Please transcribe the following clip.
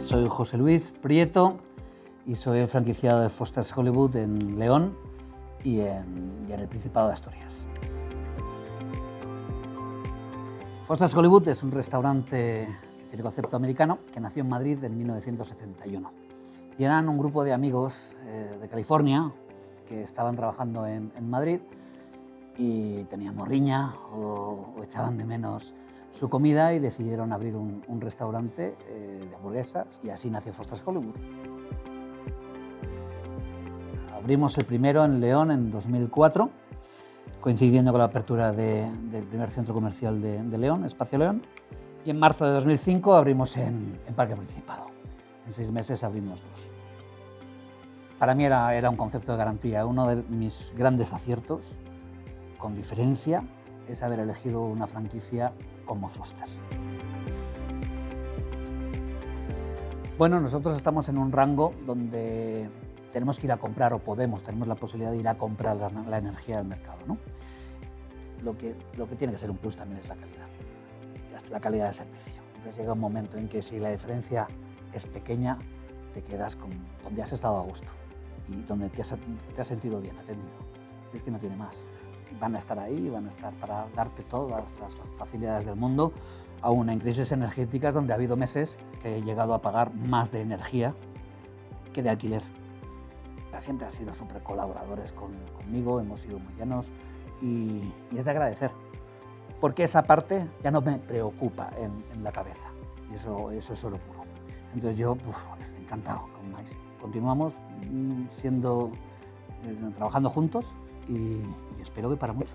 Soy José Luis Prieto y soy el franquiciado de Foster's Hollywood en León y en el Principado de Asturias. Foster's Hollywood es un restaurante que tiene concepto americano que nació en Madrid en 1971. Y eran un grupo de amigos de California que estaban trabajando en Madrid y tenían morriña o echaban de menos su comida y decidieron abrir un restaurante de hamburguesas y así nació Foster's Hollywood. Abrimos el primero en León en 2004, coincidiendo con la apertura del primer centro comercial de León, Espacio León, y en marzo de 2005 abrimos en Parque Principado. En 6 meses abrimos 2. Para mí era un concepto de garantía. Uno de mis grandes aciertos, con diferencia, es haber elegido una franquicia como Foster's. Bueno, nosotros estamos en un rango donde tenemos que ir a comprar, tenemos la posibilidad de ir a comprar la energía del mercado, ¿no? Lo que tiene que ser un plus también es la calidad, la calidad del servicio. Entonces llega un momento en que si la diferencia es pequeña, te quedas con donde has estado a gusto y donde te has sentido bien atendido. Si es que no tiene más. Van a estar ahí, van a estar para darte todas las facilidades del mundo, aún en crisis energéticas donde ha habido meses que he llegado a pagar más de energía que de alquiler. Siempre han sido súper colaboradores conmigo, hemos sido muy llanos y es de agradecer, porque esa parte ya no me preocupa en la cabeza y eso es oro puro. Entonces yo encantado con Mais. Continuamos trabajando juntos y espero que para mucho.